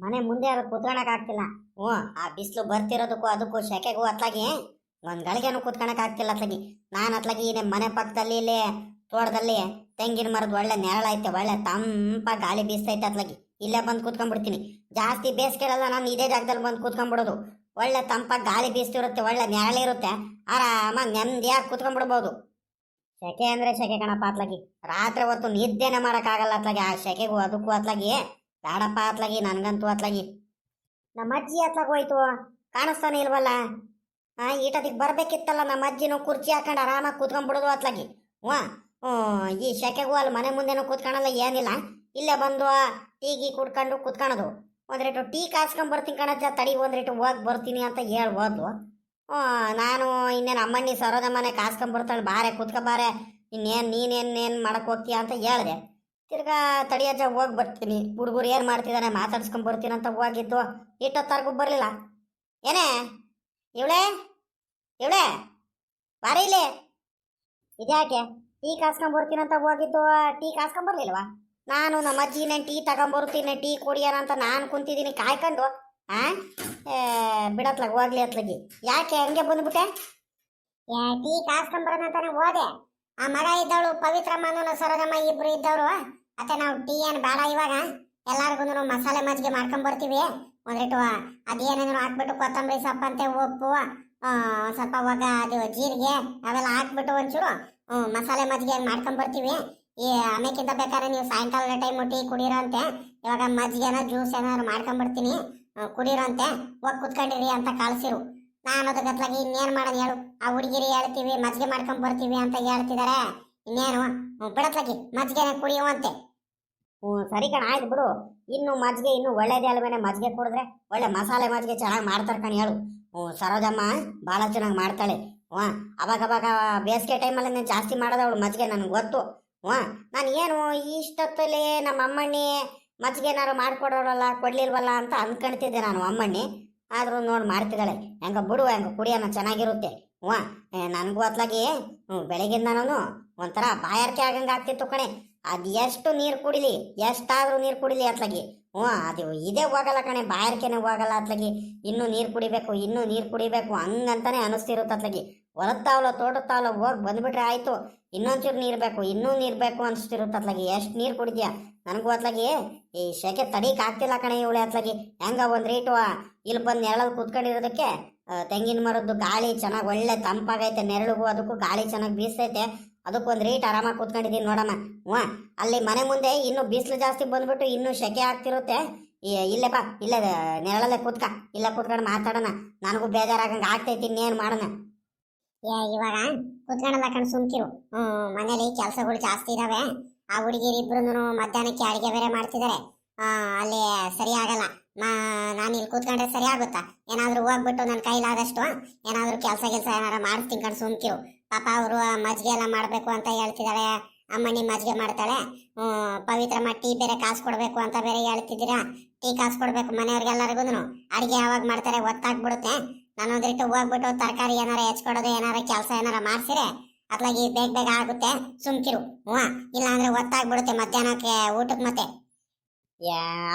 ಮನೆ ಮುಂದೆ ಯಾರು ಕುತ್ಕೊಳಕ್ ಆಗ್ತಿಲ್ಲ. ಹ್ಞೂ, ಆ ಬಿಸಿಲು ಬರ್ತಿರೋದಕ್ಕೂ ಅದಕ್ಕೂ ಸೆಕೆಗೂ ಅತ್ಲಾಗಿ ಒಂದ್ ಗಳಿಗೆನೂ ಕುತ್ಕೊಳಕ್ ಆಗ್ತಿಲ್ಲ ಅತ್ಲಾಗಿ. ನಾನು ಅತ್ಲಾಗಿ ನಮ್ಮ ಮನೆ ಪಕ್ಕದಲ್ಲಿ ಇಲ್ಲಿ ತೋಟದಲ್ಲಿ ತೆಂಗಿನ ಮರದ ಒಳ್ಳೆ ನೆರಳೈತೆ, ಒಳ್ಳೆ ತಂಪ ಗಾಳಿ ಬೀಸ್ತೈತೆ ಅತ್ಲಾಗಿ. ಇಲ್ಲೇ ಬಂದು ಕೂತ್ಕೊಂಡ್ಬಿಡ್ತೀನಿ. ಜಾಸ್ತಿ ಬೇಸಿಗೆಲ್ಲ ನಾನು ಇದೇ ಜಾಗದಲ್ಲಿ ಬಂದು ಕೂತ್ಕೊಂಡ್ಬಿಡೋದು. ಒಳ್ಳೆ ತಂಪ ಗಾಳಿ ಬೀಸ್ತಿರುತ್ತೆ, ಒಳ್ಳೆ ನೆರಳಿರುತ್ತೆ, ಆರಾಮಾಗಿ ನೆಮ್ಮದಿಯಾಗಿ ಕೂತ್ಕೊಂಡ್ಬಿಡ್ಬೋದು. ಸೆಕೆ ಅಂದ್ರೆ ಸೆಕೆ ಕಣಪ್ಪ ಅತ್ಲಾಗಿ. ರಾತ್ರಿ ಹೊತ್ತು ನಿದ್ದೆನೆ ಮಾಡಕ್ಕಾಗಲ್ಲ ಅತ್ಲಾಗಿ. ಆ ಸೆಕೆಗೂ ಅದಕ್ಕೂ ಅತ್ಲಾಗಿ ಬೇಡಪ್ಪ ಅತ್ಲಾಗಿ, ನನ್ಗಂತೂ ಅತ್ಲಾಗಿ. ನಮ್ಮ ಅಜ್ಜಿ ಅತ್ಲಾಗ ಹೋಯ್ತು, ಕಾಣಿಸ್ತಾನೆ ಇಲ್ವಲ್ಲ. ಈಟದಿಗೆ ಬರ್ಬೇಕಿತ್ತಲ್ಲ ನಮ್ಮ ಅಜ್ಜಿನೂ ಕುರ್ಚಿ ಹಾಕೊಂಡು ಆರಾಮಾಗಿ ಕೂತ್ಕೊಂಡ್ಬಿಡೋದು ಅತ್ಲಾಗಿ. ಹ್ಞೂ, ಈ ಸೆಕೆಗೂ ಅಲ್ಲಿ ಮನೆ ಮುಂದೆನೂ ಕೂತ್ಕೊಳಲ್ಲ, ಏನಿಲ್ಲ. ಇಲ್ಲೇ ಬಂದು ಟೀ ಗೀ ಕುಡ್ಕೊಂಡು ಕೂತ್ಕೊಳೋದು. ಒಂದ್ರೇಟು ಟೀ ಕಾಸ್ಕೊಂಡ್ ಬರ್ತೀನಿ ಕಣಜ್ಜ, ತಡಿ ಒಂದ್ರೇಟು ಹೋಗಿ ಬರ್ತೀನಿ ಅಂತ ಹೇಳ್ಬೋದು. ನಾನು ಇನ್ನೇನು ಅಮ್ಮಣ್ಣಿ ಸರೋದಮ್ಮನೆ ಕಾಸ್ಕೊಂಬರ್ತಾಳೆ, ಬಾರೆ ಕುತ್ಕೊ ಬಾರೆ, ನೀನೇನು ಮಾಡಕ್ಕೆ ಹೋಗ್ತೀಯ ಅಂತ ಹೇಳಿದೆ. ತಿರ್ಗಾ ತಡಿಯಜ್ಜ ಹೋಗಿ ಬರ್ತೀನಿ, ಹುಡುಗರು ಏನು ಮಾಡ್ತಿದ್ದಾನೆ ಮಾತಾಡ್ಸ್ಕೊಂಬರ್ತೀನಿ ಅಂತ ಹೋಗಿದ್ದು. ಇಟ್ಟೊತ್ತಾರ್ಗೂ ಬರಲಿಲ್ಲ. ಏನೇ ಇವಳೆ ಇವಳೆ ಬಾರಿ ಇಲ್ಲಿ, ಇದ್ಯಾಕೆ ಟೀ ಕಾಸ್ಕೊಂಬರ್ತೀನಿ ಅಂತ ಹೋಗಿದ್ದು, ಟೀ ಕಾಸ್ಕೊಂಬರ್ಲಿಲ್ವಾ? ನಾನು ನಮ್ಮ ಅಜ್ಜಿನೇ ಟೀ ತಗೊಂಬರ್ತೀನಿ, ಟೀ ಕುಡಿಯೋಣ ಅಂತ ನಾನು ಕುಂತಿದ್ದೀನಿ ಕಾಯ್ಕೊಂಡು. ಬಿಡತ್ಲಾಗ ಹೋಗ್ಲಿ ಅತ್ಲಾಗಿ. ಯಾಕೆ ಹಂಗೆ ಬಂದ್ಬಿಟ್ಟೆ? ಟೀ ಕಾಸ್ಕೊಂಬರೋಣ ಅಂತಾನೆ ಹೋದೆ. ಆ ಮಗ ಇದ್ದವಳು ಪವಿತ್ರಮ್ಮನೂ ಸರೋಜಮ್ಮ ಇಬ್ರು ಇದ್ದವರು. ಮತ್ತೆ ನಾವು ಟೀ ಏನು ಬೇಡ ಇವಾಗ, ಎಲ್ಲಾರ್ಗು ಮಸಾಲೆ ಮಜ್ಜಿಗೆ ಮಾಡ್ಕೊಂಬರ್ತೀವಿ. ಒಂದ್ರೇಟು ಅದೇನೇನು ಹಾಕ್ಬಿಟ್ಟು ಕೊತ್ತಂಬರಿ ಸೊಪ್ಪಂತೆ ಉಪ್ಪು ಸ್ವಲ್ಪ ಒಗ ಅದು ಜೀರಿಗೆ ಅವೆಲ್ಲ ಹಾಕ್ಬಿಟ್ಟು ಒಂಚೂರು ಮಸಾಲೆ ಮಜ್ಜಿಗೆ ಮಾಡ್ಕೊಂಬರ್ತೀವಿ. ಈ ಆಮೇಕಿಂತ ಬೇಕಾದ್ರೆ ನೀವು ಸಾಯಂಕಾಲ ಟೈಮು ಟೀ ಕುಡೀರಂತೆ. ಇವಾಗ ಮಜ್ಜಿಗೆನ ಜ್ಯೂಸ್ ಏನಾದ್ರು ಮಾಡ್ಕೊಂಬರ್ತೀನಿ, ಕುಡೀರಂತೆ, ಹೋಗಿ ಕುತ್ಕೊಂಡಿರಿ ಅಂತ ಕಳ್ಸಿರು. ನಾನು ಅದಕ್ಕತ್ಲಾಗಿ ಇನ್ನೇನು ಮಾಡೋಣ ಹೇಳು, ಆ ಹುಡುಗಿರಿ ಹೇಳ್ತೀವಿ ಮಜ್ಜಿಗೆ ಮಾಡ್ಕೊಂಡ್ ಬರ್ತೀವಿ ಅಂತ ಹೇಳ್ತಿದ್ದಾರೆ. ಇನ್ನೇನು ಬಿಡತ್ಲಾಗಿ ಮಜ್ಜಿಗೆನ ಕುಡಿಯುವಂತೆ. ಸರಿ ಕಣ, ಆಯ್ತು ಬಿಡು. ಇನ್ನು ಮಜ್ಜಿಗೆ ಇನ್ನು ಒಳ್ಳೇದೇ ಅಲ್ವೇನೆ, ಮಜ್ಜಿಗೆ ಕುಡಿದ್ರೆ ಒಳ್ಳೆ ಮಸಾಲೆ ಮಜ್ಜಿಗೆ ಚೆನ್ನಾಗಿ ಮಾಡ್ತಾರೆ ಕಣ್ ಹೇಳು. ಸರೋಜಮ್ಮ ಭಾಳ ಚೆನ್ನಾಗಿ ಮಾಡ್ತಾಳೆ. ಅವಾಗ ಬೇಸಿಗೆ ಟೈಮಲ್ಲಿ ಜಾಸ್ತಿ ಮಾಡೋದು ಅವಳು ಮಜ್ಜಿಗೆ, ನನಗೆ ಗೊತ್ತು. ನಾನು ಏನು ಇಷ್ಟೊತ್ತಲ್ಲಿ ನಮ್ಮ ಅಮ್ಮಣ್ಣಿ ಮಜ್ಜಿಗೆ ಏನಾರು ಮಾಡಿಕೊಡೋರಲ್ಲ, ಕೊಡ್ಲಿಲ್ವಲ್ಲ ಅಂತ ಅಂದ್ಕೊಳ್ತಿದ್ದೆ ನಾನು ಅಮ್ಮಣ್ಣಿ. ಆದರೂ ನೋಡಿ ಮಾಡ್ತಿದ್ದಾಳೆ. ಹೆಂಗ ಬಿಡು, ಹೆಂಗ ಕುಡಿಯೋಣ ಚೆನ್ನಾಗಿರುತ್ತೆ. ನನಗೂ ಅತ್ಲಾಗಿ ಬೆಳಗಿಂದನೂ ಒಂಥರ ಬಾಯಾರಿಕೆ ಆಗಂಗೆ ಆಗ್ತಿತ್ತು ಕಣೆ. ಅದು ಎಷ್ಟು ನೀರು ಕುಡಿಲಿ, ಎಷ್ಟಾದರೂ ನೀರು ಕುಡಿಲಿ ಅತ್ಲಾಗಿ. ಅದು ಇದೇ ಹೋಗಲ್ಲ ಕಣೆ, ಬಾಯಾರಿಕೆನೇ ಹೋಗಲ್ಲ ಅತ್ಲಾಗಿ. ಇನ್ನೂ ನೀರು ಕುಡಿಬೇಕು, ಇನ್ನೂ ನೀರು ಕುಡಿಬೇಕು ಹಂಗಂತಾನೆ ಅನಿಸ್ತಿರುತ್ತೆ ಅತ್ಲಾಗಿ. ಹೊಲತ್ತಾವಲ್ಲ ತೋಟತ್ತಾವಲ್ಲ ಹೋಗಿ ಬಂದ್ಬಿಟ್ರೆ ಆಯಿತು, ಇನ್ನೊಂಚೂರು ನೀರು ಬೇಕು, ಇನ್ನೂ ನೀರು ಬೇಕು ಅನಿಸ್ತಿರುತ್ತೆ ಅತ್ಲಾಗಿ. ಎಷ್ಟು ನೀರು ಕುಡಿದ್ಯಾ? ನನಗೂ ಅತ್ಲಾಗಿ ಈ ಸೆಕೆ ತಡೀಕ್ ಆಗ್ತಿಲ್ಲ ಕಣೆ ಇವಳೆ ಅತ್ಲಾಗಿ. ಹೆಂಗ ಒಂದು ರೇಟು ಇಲ್ಲಿ ಬಂದು ನೆರಳಲ್ಲಿ ಕೂತ್ಕೊಂಡಿರೋದಕ್ಕೆ ತೆಂಗಿನ ಮರದ್ದು ಗಾಳಿ ಚೆನ್ನಾಗಿ ಒಳ್ಳೆ ತಂಪಾಗೈತೆ, ನೆರಳಿಗೂ ಅದಕ್ಕೂ ಗಾಳಿ ಚೆನ್ನಾಗಿ ಬೀಸ್ತೈತೆ, ಅದಕ್ಕೊಂದು ರೇಟ್ ಆರಾಮಾಗಿ ಕೂತ್ಕೊಂಡಿದ್ದೀನಿ ನೋಡಮ್ಮ. ಅಲ್ಲಿ ಮನೆ ಮುಂದೆ ಇನ್ನೂ ಬಿಸಿಲು ಜಾಸ್ತಿ ಬಂದ್ಬಿಟ್ಟು ಇನ್ನೂ ಸೆಕೆ ಆಗ್ತಿರುತ್ತೆ. ಇಲ್ಲೇ ಬಾ, ಇಲ್ಲೇ ನೆರಳಲ್ಲೇ ಕೂತ್ಕ, ಇಲ್ಲೇ ಕೂತ್ಕೊಂಡು ಮಾತಾಡೋಣ. ನನಗೂ ಬೇಜಾರಾಗಂಗೆ ಆಗ್ತೈತಿ, ಇನ್ನೇನು ಮಾಡೋಣ. ಇವಾಗ ಕೂತ್ಕೊಳ್ಳಲ್ಲ ಕಣ್, ಸುಮ್ಕಿರು. ಮನೇಲಿ ಕೆಲಸಗಳು ಜಾಸ್ತಿ ಇದಾವೆ. ಆ ಹುಡುಗಿರಿಬ್ರು ಮಧ್ಯಾಹ್ನಕ್ಕೆ ಅಡಿಗೆ ಬೇರೆ ಮಾಡ್ತಿದ್ದಾರೆ. ಅಲ್ಲಿ ಸರಿ ಆಗಲ್ಲ. ನಾನು ಇಲ್ಲಿ ಕೂತ್ಕೊಂಡ್ರೆ ಸರಿ ಆಗುತ್ತಾ? ಏನಾದರೂ ಹೋಗ್ಬಿಟ್ಟು ನನ್ನ ಕೈಲಾದಷ್ಟು ಏನಾದರೂ ಕೆಲಸ ಏನಾರು ಮಾಡಿಸ್ತೀನಿ ಕಣ್, ಸುಮ್ಕಿರು. ಪಾಪ ಅವರು ಮಜ್ಜಿಗೆ ಎಲ್ಲ ಮಾಡಬೇಕು ಅಂತ ಹೇಳ್ತಿದ್ದಾಳೆ. ಅಮ್ಮಣ್ಣಿ ಮಜ್ಜಿಗೆ ಮಾಡ್ತಾಳೆ. ಪವಿತ್ರಮ್ಮ ಟೀ ಬೇರೆ ಕಾಸು ಕೊಡಬೇಕು ಅಂತ ಬೇರೆ ಹೇಳ್ತಿದ್ದೀರಾ. ಟೀ ಕಾಸು ಕೊಡಬೇಕು ಮನೆಯವ್ರಿಗೆಲ್ಲರಿಗೂ. ಅಡುಗೆ ಯಾವಾಗ ಮಾಡ್ತಾರೆ ಗೊತ್ತಾಗ್ಬಿಡುತ್ತೆ. ನಾನೊಂದಿಟ್ಟು ಹೋಗ್ಬಿಟ್ಟು ತರಕಾರಿ ಏನಾರ ಹೆಚ್ಕೊಡೋದು, ಏನಾರ ಕೆಲಸ ಏನಾರ ಮಾಡ್ಸಿರೆ ಅತ್ಲಾಗಿ ಬೇಗ ಆಗುತ್ತೆ, ಸುಮ್ಕಿರು. ಇಲ್ಲ ಅಂದ್ರೆ ಗೊತ್ತಾಗ್ಬಿಡುತ್ತೆ ಮಧ್ಯಾಹ್ನಕ್ಕೆ ಊಟಕ್ಕೆ. ಮತ್ತೆ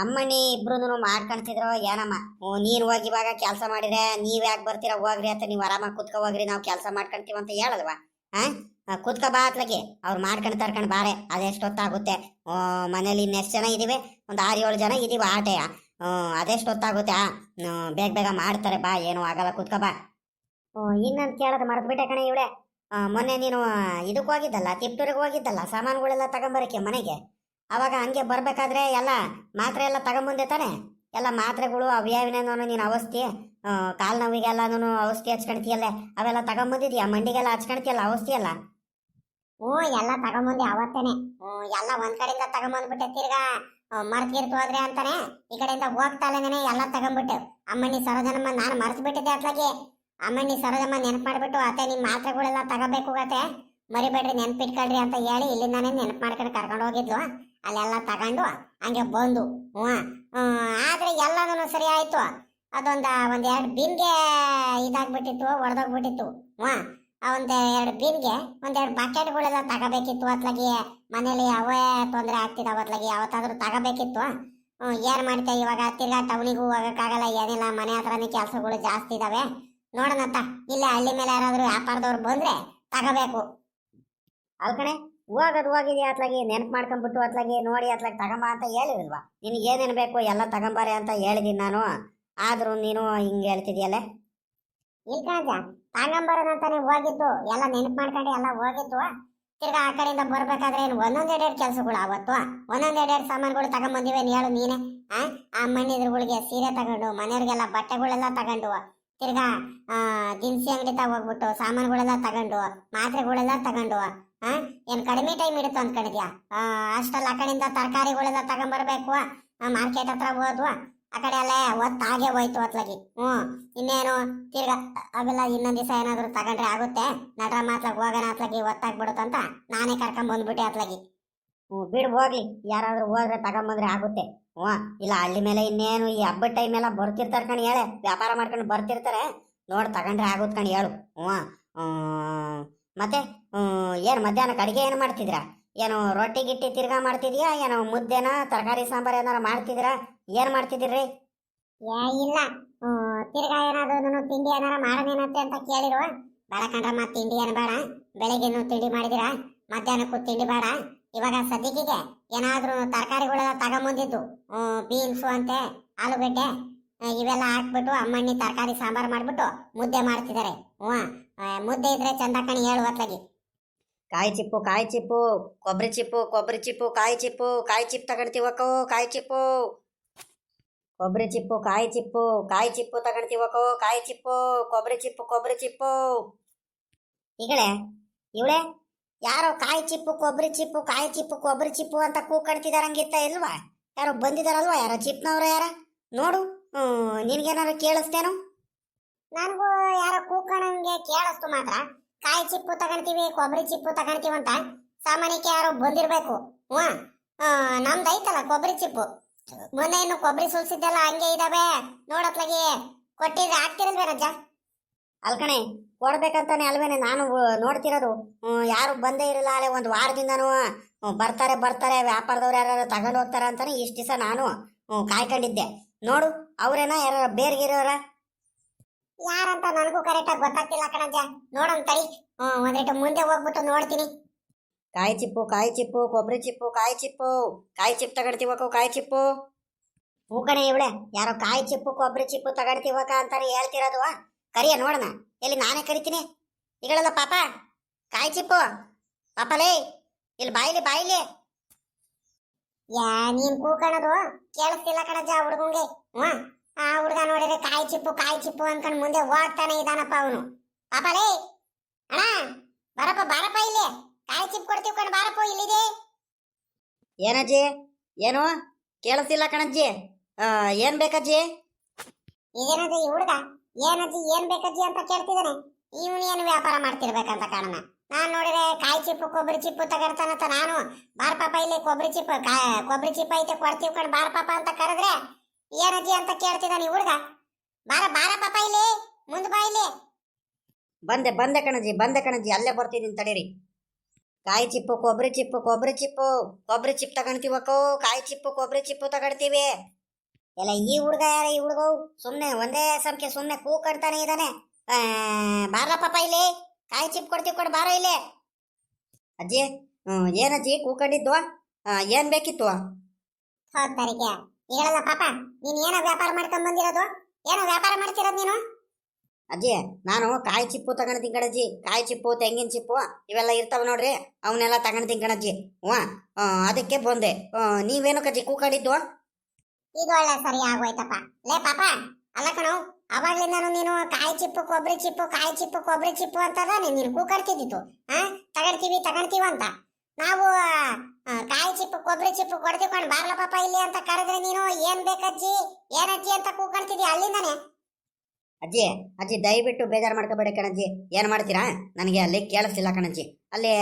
ಅಮ್ಮಣ್ಣಿ ಇಬ್ರು ಮಾಡ್ಕೊಂತಿದ್ರು ಏನಮ್ಮ. ನೀನು ಹೋಗಿ ಇವಾಗ ಕೆಲಸ ಮಾಡಿದ್ರೆ ನೀವ್ ಯಾಕೆ ಬರ್ತೀರಾ, ಹೋಗ್ರಿ ಅಂತ ನೀವು ಆರಾಮಾಗಿ ಕುತ್ಕೊ ಹೋಗ್ರಿ, ನಾವು ಕೆಲಸ ಮಾಡ್ಕೊಂತೀವಿ ಅಂತ ಹೇಳಲ್ವಾ? ಕುತ್ಕ ಬಾ ಅತ್ಲಾಗಿ, ಅವ್ರು ಮಾಡ್ಕೊಂಡು ತರ್ಕೊಂಡು ಬಾರೆ, ಅದೆಷ್ಟೊತ್ತಾಗುತ್ತೆ? ಮನೇಲಿ ಇನ್ನೆಷ್ಟು ಜನ ಇದೀವಿ? ಒಂದು 6-7 ಜನ ಇದೀವಿ ಆಟೆಯ. ಅದೆಷ್ಟೊತ್ತಾಗುತ್ತೆ? ಬೇಗ ಮಾಡ್ತಾರೆ, ಬಾ, ಏನೂ ಆಗಲ್ಲ, ಕುತ್ಕ ಬಾ. ಇನ್ನೊಂದು ಕೇಳೋದು ಮರೆದ್ಬಿಟ್ಟೆ ಕಣೆ ಇವಳೆ. ಮೊನ್ನೆ ನೀನು ಇದಕ್ಕೆ ಹೋಗಿದ್ದಲ್ಲ, ತಿಪ್ಟೂರಿಗೆ ಹೋಗಿದ್ದಲ್ಲ ಸಾಮಾನುಗಳೆಲ್ಲ ತಗೊಂಬರಕ್ಕೆ ಮನೆಗೆ. ಅವಾಗ ಹಂಗೆ ಬರ್ಬೇಕಾದ್ರೆ ಎಲ್ಲ ಮಾತ್ರೆ ಎಲ್ಲ ತಗೊಂಬಂದೆ ತಾನೆ? ಎಲ್ಲ ಮಾತ್ರೆಗಳು ಅವ್ಯಾವಿನೇನೋ ನೀನು ಔಷಧಿ, ಕಾಲು ನೋವಿಗೆಲ್ಲನೂ ಔಷಧಿ ಹಚ್ಕೊಳ್ತೀಯಲ್ಲ, ಅವೆಲ್ಲ ತಗೊಂಬಂದಿದ್ಯಾ? ಮಂಡಿಗೆಲ್ಲ ಹಚ್ಕೊಳ್ತೀಯಲ್ಲ ಔಷಧಿ ಎಲ್ಲ? ಎಲ್ಲ ತಗೊಂಬಂದೆ ಅವತ್ತೇನೆ. ಎಲ್ಲ ಒಂದ್ ಕಡೆಯಿಂದ ತಗೊಂಬಂದ್ಬಿಟ್ಟೆ. ತಿರ್ಗಾ ಮರ್ತಿರ್ತು ಹೋದ್ರೆ ಅಂತಾನೆ ಈ ಕಡೆಯಿಂದ ಹೋಗ್ತಾಲೇನೆ ಎಲ್ಲ ತಗೊಂಡ್ಬಿಟ್ಟೆ. ಅಮ್ಮಣ್ಣಿ ಸರೋಜನಮ್ಮ ನಾನು ಮರ್ತ್ಬಿಟ್ಟಿದ್ದೆ ಅತ್ಲಾಗಿ. ಅಮ್ಮಣ್ಣಿ ಸರೋಜಮ್ಮ ನೆನಪು ಮಾಡಿಬಿಟ್ಟು, ಅತ್ತೆ ನಿಮ್ಮ ಮಾತ್ರೆಗಳೆಲ್ಲ ತಗೋಬೇಕು ಗತೆ, ಮರಿಬೇಡ್ರಿ, ನೆನ್ಪಿಟ್ಕೊಳ್ರಿ ಅಂತ ಹೇಳಿ ಇಲ್ಲಿಂದಾನೆ ನೆನಪು ಮಾಡ್ಕೊಂಡು ಕರ್ಕೊಂಡು ಹೋಗಿದ್ಲು. ಅಲ್ಲೆಲ್ಲ ತಗೊಂಡು ಹಂಗೆ ಬಂದು. ಆದ್ರೆ ಎಲ್ಲನೂ ಸರಿ ಆಯ್ತು. ಒಂದೆರಡು ಬಿನ್ಗೆ ಇದಾಗ್ಬಿಟ್ಟಿತ್ತು, ಒಡೆದೋಗ್ಬಿಟ್ಟಿತ್ತು. ಒಂದೆರಡು ಬಿನ್ಗೆ ಒಂದೆರಡು ಬಕೆಟ್ಗಳೆಲ್ಲ ತಗೋಬೇಕಿತ್ತು ಅತ್ಲಾಗಿ. ಮನೇಲಿ ಅವೇ ತೊಂದರೆ ಆಗ್ತಿದ್ದಾವ ಅತ್ಲಾಗಿ, ಯಾವತ್ತಾದ್ರೂ ತಗೋಬೇಕಿತ್ತು. ಏನ್ ಮಾಡ್ತೇವೆ ಇವಾಗ ತಿರ್ಗಾ ಟೌನಿಗೂ ಹೋಗಕ್ಕಾಗಲ್ಲ ಏನಿಲ್ಲ ಮನೆ ಹತ್ರನೇ ಕೆಲಸಗಳು ಜಾಸ್ತಿ ಇದಾವೆ ನೋಡೋಣಂತ ಇಲ್ಲೇ ಹಳ್ಳಿ ಮೇಲೆ ಯಾರಾದ್ರೂ ವ್ಯಾಪಾರದವ್ರು ಬಂದ್ರೆ ತಗೋಬೇಕು. ಅಲ್ಕಣೆ ಹೋಗೋದು ಹೋಗಿದ್ಯಾ ಅತ್ಲಾಗಿ ನೆನಪು ಮಾಡ್ಕೊಂಡ್ಬಿಟ್ಟು ಅತ್ಲಾಗಿ ನೋಡಿ ಅತ್ಲಾಗಿ ತಗೊಂಬ ಅಂತ ಹೇಳಿಲ್ವಾ? ನಿನಗೆ ಏನೇನು ಬೇಕು ಎಲ್ಲ ತಗೊಂಬಾರೆ ಅಂತ ಹೇಳಿದೀನಿ ನಾನು, ಆದ್ರೂ ನೀನು ಹಿಂಗೆ ಹೇಳ್ತಿದ್ಯಲ್ಲ. ಇಲ್ಕಣಜ ತಗೊಂಬರೋದಂತಾನೆ ಹೋಗಿದ್ದು ಎಲ್ಲ ನೆನಪು ಮಾಡ್ಕೊಂಡು ಎಲ್ಲ ಹೋಗಿದ್ದು. ತಿರ್ಗಾ ಆ ಕಡೆಯಿಂದ ಬರ್ಬೇಕಾದ್ರೆ ಏನು ಒಂದೊಂದೆರಡು ಕೆಲಸಗಳು ಅವತ್ತು ಒಂದೊಂದೆರಡು ಸಾಮಾನುಗಳು ತಗೊಂಬಂದಿವೆ ಹೇಳು ನೀನೆ. ಆ ಮಣ್ಣಿದ್ರುಗಳಿಗೆ ಸೀರೆ ತಗೊಂಡು ಮನೆಯವ್ರಿಗೆಲ್ಲ ಬಟ್ಟೆಗಳೆಲ್ಲ ತಗೊಂಡು ತಿರ್ಗಾ ದಿನಸಿ ಅಂಗಡಿ ಹೋಗ್ಬಿಟ್ಟು ಸಾಮಾನುಗಳೆಲ್ಲ ತಗೊಂಡು ಮಾತ್ರೆಗಳೆಲ್ಲ ತಗೊಂಡು ಏನ್ ಕಡಿಮೆ ಟೈಮ್ ಇಡುತ್ತೆ ಅಂದ್ಕೊಂಡಿದ್ಯಾ? ಅಷ್ಟಲ್ಲ ಆ ಕಡೆಯಿಂದ ತರಕಾರಿಗಳೆಲ್ಲ ತಗೊಂಬರ್ಬೇಕು. ಮಾರ್ಕೆಟ್ ಹತ್ರ ಹೋದ್ವು ಆ ಕಡೆ ಅಲ್ಲೇ ಹಾಗೆ ಹೋಯ್ತು ಅತ್ಲಾಗಿ. ಇನ್ನೇನು ತಿರ್ಗಾ ಅವೆಲ್ಲ ಇನ್ನೊಂದ್ ದಿವಸ ಏನಾದ್ರು ತಗೊಂಡ್ರೆ ಆಗುತ್ತೆ ನಡ್ರ ಮಾತ್ಲಾಗ ಹೋಗೋಣ ಅತ್ಲಾಗಿ ಒತ್ತಾಗ್ಬಿಡುತ್ತಂತ ನಾನೇ ಕರ್ಕೊಂಡ್ ಬಂದ್ಬಿಟ್ಟೆ ಅತ್ಲಾಗಿ. ಬಿಡು ಹೋಗ್ಲಿ, ಯಾರಾದ್ರೂ ಹೋದ್ರೆ ತಗೊಂಬಂದ್ರೆ ಆಗುತ್ತೆ. ಇಲ್ಲ ಹಳ್ಳಿ ಮೇಲೆ ಇನ್ನೇನು ಈ ಹಬ್ಬದ ಟೈಮ್ ಎಲ್ಲ ಬರ್ತಿರ್ತಾರೆ ಕಣ್ ಹೇಳೆ, ವ್ಯಾಪಾರ ಮಾಡ್ಕೊಂಡು ಬರ್ತಿರ್ತಾರೆ, ನೋಡಿ ತಗೊಂಡ್ರೆ ಆಗುತ್ತೆ ಕಣ್ ಹೇಳು. ಮತ್ತೆ ಏನು ಮಧ್ಯಾಹ್ನಕ್ಕೆ ಅಡುಗೆ ಏನು ಮಾಡ್ತಿದ್ದೀರಾ? ಏನು ರೊಟ್ಟಿ ಗಿಟ್ಟಿ ತಿರ್ಗಾ ಮಾಡ್ತಿದ್ಯಾ? ಏನು ಮುದ್ದೆನ ತರಕಾರಿ ಸಾಂಬಾರು ಏನಾರ ಮಾಡ್ತಿದ್ದೀರಾ? ಏನು ಮಾಡ್ತಿದ್ದೀರಿ? ಇಲ್ಲ ತಿರ್ಗಾ ಏನಾದ್ರು ತಿಂಡಿ ಏನಾರ ಮಾಡೋದೇನಂತೆ ಅಂತ ಕೇಳಿರುವ. ಬೇಡ ಕಣ್ರಮ್ಮ ತಿಂಡಿ ಏನು ಬೇಡ, ಬೆಳಿಗ್ಗೆನು ತಿಂಡಿ ಮಾಡಿದಿರಾ ಮಧ್ಯಾಹ್ನಕ್ಕೂ ತಿಂಡಿ ಬೇಡ. ಇವಾಗ ಸದ್ಯಕ್ಕೆ ಏನಾದ್ರೂ ತರಕಾರಿಗಳೆಲ್ಲ ತಗೊಂಬಂದಿದ್ದು ಬೀನ್ಸು ಅಂತೆ ಆಲೂಗಡ್ಡೆ ಇವೆಲ್ಲ ಹಾಕ್ಬಿಟ್ಟು ಅಮ್ಮಣ್ಣಿ ತರಕಾರಿ ಸಾಂಬಾರು ಮಾಡ್ಬಿಟ್ಟು ಮುದ್ದೆ ಮಾಡ್ತಿದ್ದಾರೆ. ಮುದ್ದೆ ಇದ್ರೆ ಚಂದ ಕಣಿ ಹೇಳು ಅತ್ಲಾಗಿ. ಕಾಯಿ ಚಿಪ್ಪು ಕೊಬ್ಬರಿ ಚಿಪ್ಪು ಕಾಯಿ ಚಿಪ್ಪು ತಗೊಳ್ತೀವಕ್ಕೋ. ಕಾಯಿ ಚಿಪ್ಪು ಕಾಯಿ ಚಿಪ್ಪು ತಗೊಳ್ತೀವಕ್ಕೋ. ಕಾಯಿ ಚಿಪ್ಪು ಕೊಬ್ಬರಿ ಚಿಪ್ಪು. ಈಗಳೆ ಇವಳೆ ಯಾರೋ ಕಾಯಿ ಚಿಪ್ಪು ಕೊಬ್ಬರಿ ಚಿಪ್ಪು ಅಂತ ಕೂಕಡ್ತಿದಾರಂಗಿತ್ತ ಇಲ್ವಾ? ಯಾರೋ ಬಂದಿದಾರಲ್ವಾ? ಯಾರೋ ಚಿಪ್ನವ್ರ ಯಾರ ನೋಡು, ನಿನ್ಗೇನಾರು ಕೇಳಿಸ್ತೇನು? ನನಗೂ ಯಾರೋ ಕೂಕಣಂಗೆ ಕೇಳಿಸ್ತು ಮಾತ್ರ. ಕಾಯಿ ಚಿಪ್ಪು ತಗೊಂತೀವಿ ಕೊಬ್ಬರಿ ಚಿಪ್ಪು ತಗೊಂತೀವಿ ಅಂತ ಸಾಮಾನ್ಯಕ್ಕೆ ಯಾರೋ ಬಂದಿರ್ಬೇಕು. ನಮ್ದು ಐತಲ್ಲ ಕೊಬ್ಬರಿ ಚಿಪ್ಪು, ಮೊನ್ನೆ ಇನ್ನು ಕೊಬ್ಬರಿ ಸುಲ್ಸಿದ್ದೆಲ್ಲ ಹಂಗೆ ಇದಾವೆ ನೋಡತ್ಲಾಗಿ ಕೊಟ್ಟಿದ್ರೆ ಆಗ್ತಿರಲ್ವೇನಜ್ಜ? ಅಲ್ಕಣೆ ಕೊಡ್ಬೇಕಂತಾನೆ ಅಲ್ವೇನೆ ನಾನು ನೋಡ್ತಿರೋದು. ಯಾರು ಬಂದೇ ಇರಲ್ಲ ಅಲ್ಲೇ ಒಂದು ವಾರದಿಂದನೂ ಬರ್ತಾರೆ ವ್ಯಾಪಾರದವ್ರು ಯಾರು ತಗೊಂಡು ಹೋಗ್ತಾರ ಅಂತಾನೆ ಇಷ್ಟು ದಿವಸ ನಾನು ಕಾಯ್ಕೊಂಡಿದ್ದೆ. ನೋಡು ಅವ್ರೇನ ಯಾರ ಬೇರ್ಗಿರೋರ ಯಾರಂತ ನನಗೂ ಕರೆಕ್ಟಾಗಿ ಗೊತ್ತಾಗ್ತಿಲ್ಲ ಕಣಜ್ಜ. ನೋಡೋಣ ತಡಿ, ಒಂದಿಟ್ಟು ಮುಂದೆ ಹೋಗ್ಬಿಟ್ಟು ನೋಡ್ತೀನಿ. ಕಾಯಿ ಚಿಪ್ಪು ಕೊಬ್ಬರಿ ಚಿಪ್ಪು ಕಾಯಿ ಚಿಪ್ಪು ತಗೊಳ್ತೀವಕ್ಕ. ಕಾಯಿ ಚಿಪ್ಪು ಹೂಕಣೆ ಇವಳೆ ಯಾರೋ ಕಾಯಿ ಚಿಪ್ಪು ಕೊಬ್ಬರಿ ಚಿಪ್ಪು ತಗೊಳ್ತೀವಕ್ಕ ಅಂತಾರೆ ಹೇಳ್ತಿರೋದು. ಕರಿಯ ನೋಡೋಣ, ಎಲ್ಲಿ ನಾನೇ ಕರಿತೀನಿ. ಈಗಳಲ್ಲ ಪಾಪ ಕಾಯಿ ಚಿಪ್ಪು ಪಾಪಲೇ ಇಲ್ಲಿ ಬಾಯಿಲಿ. ನೀನ್ ಕೂಕಣದು ಕೇಳಿಸ್ತಿಲ್ಲ ಕಣಜ್ಜ ಹುಡುಗಂಗೆ. ಆ ಹುಡುಗ ನೋಡಿದ್ರೆ ಕಾಯಿ ಚಿಪ್ಪು ಅನ್ಕೊಂಡ್ ಮುಂದೆ ಹೋಗ್ತಾನೆ ಇದಾನಪ್ಪ ಅವನು. ಪಾಪಲೇ ಅಣ್ಣ ಬಾರಪ್ಪ ಇಲ್ಲಿ ಕಾಯಿ ಚಿಪ್ಪು ಕೊಡ್ತೀವಿ ಕಣ್ ಬಾರಪ್ಪ ಇಲ್ಲಿದೆ. ಏನಜ್ಜಿ ಏನು ಕೇಳಿಸ್ತಿಲ್ಲ ಕಣಜ್ಜಿ, ಏನ್ ಬೇಕಜ್ಜಿ? ಇದೇನಜ್ಜಿ ಈ ಹುಡುಗ ಏನಜ್ಜಿ ಏನ್ ಬೇಕಜ್ಜಿ ಅಂತ ಕೇಳ್ತಿದ್ದಾನೆ. ಇವನು ಏನು ವ್ಯಾಪಾರ ಮಾಡ್ತಿರ್ಬೇಕಂತ ಕಾರಣ ನಾನ್ ನೋಡಿದ್ರೆ ಕಾಯಿ ಚಿಪ್ಪು ಕೊಬ್ಬರಿ ಚಿಪ್ಪು ತಗೊಳ್ತಾನಂತ ನಾನು ಬಾರ ಪಾಪ ಇಲ್ಲಿ ಕೊಬ್ಬರಿ ಚಿಪ್ಪು ಐತೆ ಕೊಡ್ತೀವಿ ಕಣ್ ಬಾರ ಪಾಪ ಅಂತ ಕರೆದ್ರೆ ಏನಜ್ಜಿ ಅಂತ ಕೇಳ್ತಿದ್ದಾನೆ ಈ ಹುಡುಗ. ಬಾರ ಪಾಪ ಇಲ್ಲಿ ಮುಂದ್ ಬಾ ಇಲ್ಲಿ. ಬಂದೆ ಕಣಜ್ಜಿ ಅಲ್ಲೇ ಬರ್ತಿದ್ದೀನಿ ತಡೀರಿ. ಕಾಯಿ ಚಿಪ್ಪು ಕೊಬ್ಬರಿ ಚಿಪ್ಪು ತಗೊಳ್ತೀವಕ್ಕೋ. ಕಾಯಿ ಚಿಪ್ಪು ಕೊಬ್ಬರಿ ಚಿಪ್ಪು ತಗೊಳ್ತೀವಿ. ಎಲ್ಲ ಈ ಹುಡುಗ ಯಾರ ಈ ಹುಡುಗ ಸುಮ್ನೆ ಒಂದೇ ಸಂಖ್ಯೆ ಸುಮ್ನೆ ಕೂಕಡ್ತಾನೆ ಇದ್ದಾನೆ. ಬಾರ ಪಾಪ ಇಲ್ಲಿ ಕಾಯಿ ಚಿಪ್ಪು ಕೊಡ್ತೀವಿ ಕೊಡು ಬಾರೋ ಇಲ್ಲಿ. ಅಜ್ಜಿ ಏನಜ್ಜಿ ಕೂಕೊಂಡಿದ್ವಾ? ಏನ್ ಬೇಕಿತ್ತು? ಹೋಗ್ತಾರಿಗೆ ಈಗಳಲ್ಲ ಪಾಪ ನೀನ್ ಏನೋ ವ್ಯಾಪಾರ ಮಾಡ್ಕೊಂಡ್ ಬಂದಿರೋದು? ಏನೋ ವ್ಯಾಪಾರ ಮಾಡ್ತಿರೋದು ನೀನು? ಅಜ್ಜಿ ನಾನು ಕಾಯಿ ಚಿಪ್ಪು ತಗೊಂಡ್ತೀನಿ ಕಣಜ್ಜಿ. ಕಾಯಿ ಚಿಪ್ಪು ತೆಂಗಿನ ಚಿಪ್ಪು ಇವೆಲ್ಲ ಇರ್ತಾವ ನೋಡ್ರಿ, ಅವನ್ನೆಲ್ಲ ತಗೊಂಡ್ತೀನಿ ಕಣಜ್ಜಿ. ಅದಕ್ಕೆ ಬಂದೆ. ನೀವೇನು ಕಜ್ಜಿ ಕೂಕೊಂಡಿದ್ವಾ? ಇದು ಒಳ್ಳೆ ಸರಿ ಆಗೋಯ್ತಪ್ಪ. ಲೇ ಪಾಪ ಅಲ್ಲ ಕಣೋ, ಅವಾಗ್ಲಿಂದಾನು ನೀನು ಕಾಯಿ ಚಿಪ್ಪು ಕೊಬ್ಬರಿ ಚಿಪ್ಪು ಅಂತದ ನೀನು ಕೂಕಡ್ತಿದ್ದಿತ್ತು. ತಗೊಳ್ತೀವಿ ಅಂತ ನಾವು ಕಾಯಿ ಚಿಪ್ಪು ಕೊಬ್ಬರಿ ಚಿಪ್ಪು ಕೊಡ್ತೀವಿ ಬಾರ್ಲ ಪಾಪ ಇಲ್ಲಿ ಅಂತ ಕರೆದ್ರೆ ನೀನು ಏನ್ ಬೇಕಜ್ಜಿ ಏನಜ್ಜಿ ಅಂತ ಕೂಕಡ್ತಿದ್ದಿ ಅಲ್ಲಿಂದಾನೆ. ಅಜ್ಜಿ ದಯವಿಟ್ಟು ಬೇಜಾರು ಮಾಡ್ಕೋಬೇಡಿ ಕಣಜ್ಜಿ. ಏನು ಮಾಡ್ತೀರಾ? ನನಗೆ ಅಲ್ಲಿ ಕೇಳಿಸ್ತಿಲ್ಲ ಕಣಜ್ಜಿ. ಅಲ್ಲಿ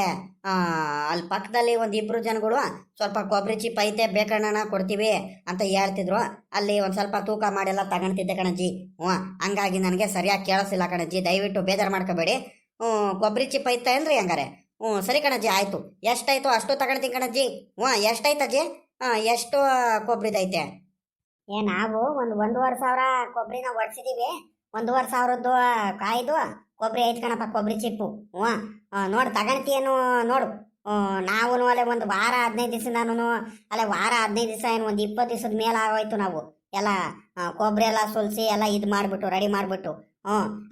ಪಕ್ಕದಲ್ಲಿ ಒಂದು ಇಬ್ಬರು ಜನಗಳು ಸ್ವಲ್ಪ ಕೊಬ್ಬರಿ ಚಿಪ್ ಐತೆ ಬೇಕಣ್ಣ ಕೊಡ್ತೀವಿ ಅಂತ ಹೇಳ್ತಿದ್ರು. ಅಲ್ಲಿ ಒಂದು ಸ್ವಲ್ಪ ತೂಕ ಮಾಡೆಲ್ಲ ತಗೊಳ್ತಿದ್ದೆ ಕಣಜ್ಜಿ. ಹಂಗಾಗಿ ನನಗೆ ಸರಿಯಾಗಿ ಕೇಳಿಸ್ತಿಲ್ಲ ಕಣಜ್ಜಿ, ದಯವಿಟ್ಟು ಬೇಜಾರು ಮಾಡ್ಕೋಬೇಡಿ. ಕೊಬ್ಬರಿ ಚಿಪ್ ಐತೆ ಅಂದ್ರೆ ಹೆಂಗಾರೆ? ಸರಿ ಕಣಜ್ಜಿ ಆಯಿತು. ಎಷ್ಟಾಯ್ತು ಅಷ್ಟು ತಗೊಳ್ತೀನಿ ಕಣಜ್ಜಿ. ಎಷ್ಟಾಯ್ತು ಅಜ್ಜಿ? ಎಷ್ಟು ಕೊಬ್ಬರಿದೈತೆ? ನಾವು ಒಂದೂವರೆ ಸಾವಿರ ಕೊಬ್ಬರಿನ ಒಡ್ಸಿದೀವಿ. 1,500 ಕಾಯ್ದು ಕೊಬ್ಬರಿ ಐತ್ ಕಣಪ್ಪ, ಕೊಬ್ಬರಿ ಚಿಪ್ಪು. ಹ್ಞೂ ನೋಡು ತಗೊಂತೀಯೇನು ನೋಡು. ನಾವು ಅಲ್ಲೇ ಒಂದು ವಾರ 15 ದಿವಸ ಅಲ್ಲೇ ವಾರ 15 ದಿವಸ ಏನು ಒಂದು 20 ದಿವಸದ ಮೇಲೆ ಆಗೋಯ್ತು. ನಾವು ಎಲ್ಲ ಕೊಬ್ಬರಿ ಎಲ್ಲ ಸುಲಿಸಿ ಎಲ್ಲ ಇದು ಮಾಡಿಬಿಟ್ಟು ರೆಡಿ ಮಾಡಿಬಿಟ್ಟು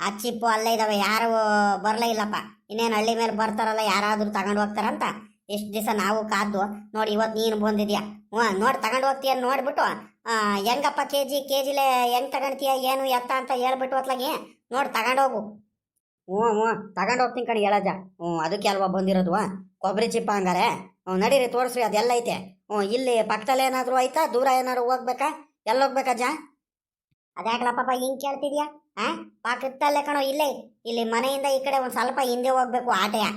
ಆ ಚಿಪ್ಪು ಅಲ್ಲೇ ಇದಾವೆ. ಯಾರು ಬರಲೇ ಇಲ್ಲಪ್ಪ. ಇನ್ನೇನು ಹಳ್ಳಿ ಮೇಲೆ ಬರ್ತಾರಲ್ಲ ಯಾರಾದರೂ ತಗೊಂಡು ಹೋಗ್ತಾರಂತ ಎಷ್ಟು ದಿವಸ ನಾವು ಕಾದ್ದು ನೋಡಿ ಇವತ್ತು ನೀನು ಬಂದಿದ್ಯಾ. ನೋಡಿ ತಗೊಂಡು ಹೋಗ್ತೀಯ ನೋಡ್ಬಿಟ್ಟು ಹೆಂಗಪ್ಪ ಕೆ ಜಿಲೆ ಹೆಂಗ್ ತಗೊಂತೀಯ ಏನು ಎತ್ತ ಅಂತ ಹೇಳ್ಬಿಟ್ಟು ಹೊತ್ಲಾಗಿ ನೋಡಿ ತಗೊಂಡೋಗು. ಹ್ಞೂ ತಗೊಂಡು ಹೋಗ್ತೀನಿ ಕಣಿ ಹೇಳಜ್ಜ. ಅದಕ್ಕೆ ಅಲ್ವಾ ಬಂದಿರೋದು ಕೊಬ್ಬರಿ ಚಿಪ್ಪ ಹಂಗಾರೆ. ನಡೀರಿ ತೋರಿಸ್ರಿ ಅದೆಲ್ಲ ಐತೆ. ಇಲ್ಲಿ ಪಕ್ಕದಲ್ಲಿ ಏನಾದರೂ ಆಯ್ತಾ, ದೂರ ಏನಾದ್ರು ಹೋಗ್ಬೇಕಾ, ಎಲ್ಲಿ ಹೋಗ್ಬೇಕಜ್ಜ? ಅದ್ಯಾಕಲಪ್ಪ ಹಿಂಗೆ ಕೇಳ್ತಿದ್ಯಾ? ಪಕ್ಕದಲ್ಲೇ ಕಣೋ, ಇಲ್ಲಿ ಮನೆಯಿಂದ ಈ ಕಡೆ ಒಂದು ಸ್ವಲ್ಪ ಹಿಂದೆ ಹೋಗ್ಬೇಕು ಆಟೆಯ.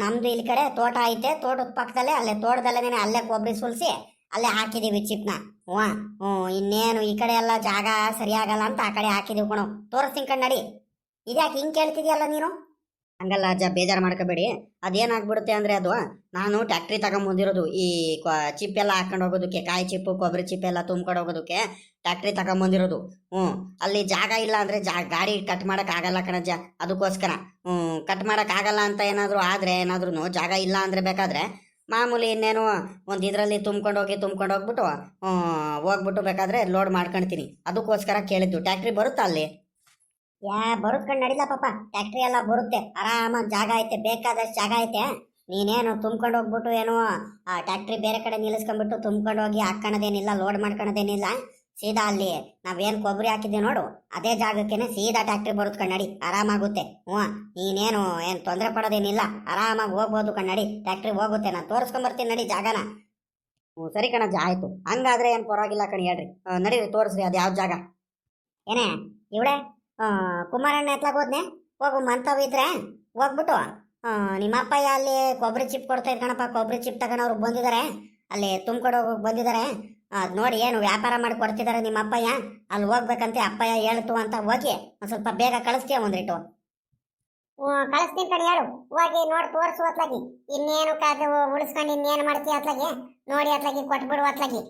ನಮ್ದು ಇಲ್ಲಿ ಕಡೆ ತೋಟ ಐತೆ, ತೋಟದ ಪಕ್ಕದಲ್ಲೇ ಅಲ್ಲೇ ತೋಟದಲ್ಲೇನೆ ಅಲ್ಲೇ ಕೊಬ್ಬರಿ ಸುಲಿಸಿ ಅಲ್ಲೇ ಹಾಕಿದೀವಿ ಚಿಪ್ನ. ಇನ್ನೇನು ಈ ಕಡೆ ಎಲ್ಲ ಜಾಗ ಸರಿಯಾಗಲ್ಲ ಅಂತ ಆ ಕಡೆ ಹಾಕಿದೀವಿ ಕಣೋ. ತೋರಿಸ್ತೀನಿ ಕಣ್ ನಡಿ. ಇದ್ಯಾಕೆ ಹಿಂಗೆ ಕೇಳ್ತಿದ್ಯಲ್ಲ ನೀನು? ಹಂಗಲ್ಲ ಅಜ್ಜ, ಬೇಜಾರು ಮಾಡ್ಕೋಬೇಡಿ. ಅದೇನಾಗ್ಬಿಡುತ್ತೆ ಅಂದರೆ ಅದು ನಾನು ಟ್ಯಾಕ್ಟ್ರಿ ತಗೊಂಬಂದಿರೋದು ಈ ಚಿಪ್ಪೆಲ್ಲ ಹಾಕೊಂಡು ಹೋಗೋದಕ್ಕೆ, ಕಾಯಿ ಚಿಪ್ಪು ಕೊಬ್ಬರಿ ಚಿಪ್ಪೆಲ್ಲ ತುಂಬ್ಕೊಂಡು ಹೋಗೋದಕ್ಕೆ ಟ್ಯಾಕ್ಟ್ರಿ ತಗೊಂಬಂದಿರೋದು. ಅಲ್ಲಿ ಜಾಗ ಇಲ್ಲ ಅಂದರೆ ಗಾಡಿ ಕಟ್ ಮಾಡೋಕ್ಕಾಗಲ್ಲ ಕಣಜ್ಜ. ಅದಕ್ಕೋಸ್ಕರ ಕಟ್ ಮಾಡೋಕ್ಕಾಗಲ್ಲ ಅಂತ ಏನಾದರೂ ಆದರೆ ಏನಾದ್ರೂ ಜಾಗ ಇಲ್ಲ ಅಂದರೆ ಬೇಕಾದರೆ ಮಾಮೂಲಿ ಇನ್ನೇನು ಒಂದು ಇದರಲ್ಲಿ ತುಂಬ್ಕೊಂಡು ಹೋಗ್ಬಿಟ್ಟು ಹೋಗ್ಬಿಟ್ಟು ಬೇಕಾದರೆ ಲೋಡ್ ಮಾಡ್ಕೊಳ್ತೀನಿ. ಅದಕ್ಕೋಸ್ಕರ ಕೇಳಿದ್ದು. ಟ್ಯಾಕ್ಟ್ರಿ ಬರುತ್ತಾ ಅಲ್ಲಿ? ಬರುತ್ ಕಣ್ ನಡಿಲ್ಲ ಪಾಪ, ಟ್ಯಾಕ್ಟ್ರಿ ಎಲ್ಲ ಬರುತ್ತೆ ಆರಾಮಾಗಿ, ಜಾಗ ಐತೆ, ಬೇಕಾದಷ್ಟು ಜಾಗ ಐತೆ. ನೀನೇನು ತುಂಬ್ಕೊಂಡು ಹೋಗ್ಬಿಟ್ಟು ಏನೋ ಟ್ಯಾಕ್ಟ್ರಿ ಬೇರೆ ಕಡೆ ನಿಲ್ಲಿಸ್ಕೊಂಡ್ಬಿಟ್ಟು ತುಂಬ್ಕೊಂಡು ಹೋಗಿ ಹಾಕೋಣದೇನಿಲ್ಲ, ಲೋಡ್ ಮಾಡ್ಕೊಳೋದೇನಿಲ್ಲ. ಸೀದಾ ಅಲ್ಲಿ ನಾವೇನು ಕೊಬ್ಬರಿ ಹಾಕಿದ್ದೀವಿ ನೋಡು ಅದೇ ಜಾಗಕ್ಕೇನೆ ಸೀದಾ ಟ್ಯಾಕ್ಟ್ರಿ ಬರುತ್ತೆ ಕಣ್ಣಡಿ, ಆರಾಮಾಗುತ್ತೆ. ನೀನೇನು ಏನು ತೊಂದರೆ ಪಡೋದೇನಿಲ್ಲ, ಆರಾಮಾಗಿ ಹೋಗ್ಬೋದು ಕಣ್ಣಡಿ, ಟ್ಯಾಕ್ಟ್ರಿ ಹೋಗುತ್ತೆ. ನಾನು ತೋರಿಸ್ಕೊಂಬರ್ತೀನಿ ನಡಿ ಜಾಗನ. ಸರಿ ಕಣಜ್ಜ, ಆಯಿತು. ಹಂಗಾದ್ರೆ ಏನು ಪರವಾಗಿಲ್ಲ ಕಣಿ, ಹೇಳ್ರಿ ನಡೀರಿ ತೋರಿಸ್ರಿ ಅದು ಯಾವ ಜಾಗ. ಏನೇ ಇವಳೆ ಕುಮಾರಣ್ಣ ಎತ್ಲಾಗ ಹೋದ್ನೆ, ಹೋಗು ಮಂತವ್ ಇದ್ರೆ ಹೋಗ್ಬಿಟ್ಟು ನಿಮ್ಮ ಅಪ್ಪಯ್ಯ ಅಲ್ಲಿ ಕೊಬ್ಬರಿ ಚಿಪ್ ಕೊಡ್ತಾ ಇದ್ಕಣಪ್ಪ, ಕೊಬ್ಬರಿ ಚಿಪ್ ತಗೊಂಡವ್ರು ಬಂದಿದ್ದಾರೆ, ಅಲ್ಲಿ ತುಂಬ್ಕೊಂಡು ಹೋಗೋಕೆ ಬಂದಿದ್ದಾರೆ. ನೋಡಿ ಏನು ವ್ಯಾಪಾರ ಮಾಡಿ ಕೊಡ್ತಿದ್ದಾರೆ ನಿಮ್ಮ ಅಪ್ಪಯ್ಯ, ಅಲ್ಲಿ ಹೋಗ್ಬೇಕಂತೆ ಅಪ್ಪಯ್ಯ ಹೇಳ್ತು ಅಂತ ಹೋಗಿ ಒಂದು ಸ್ವಲ್ಪ ಬೇಗ ಕಳಿಸ್ತೀಯ ಒಂದಿಟ್ಟು. ಕಳಿಸ್ತೀನಿ ಕಣಿ, ಹೇಳು. ಹೋಗಿ ನೋಡಿ ತೋರಿಸು ಅತ್ಲಾಗಿ. ಇನ್ನೇನು ಕಾದು ಉಳಿಸ್ಕೊಂಡು ಇನ್ನೇನು ಮಾಡ್ತೀಯ ಅತ್ಲಾಗಿ, ನೋಡಿ ಅತ್ಲಾಗಿ ಕೊಟ್ಬಿಡು ಅತ್ಲಾಗಿ.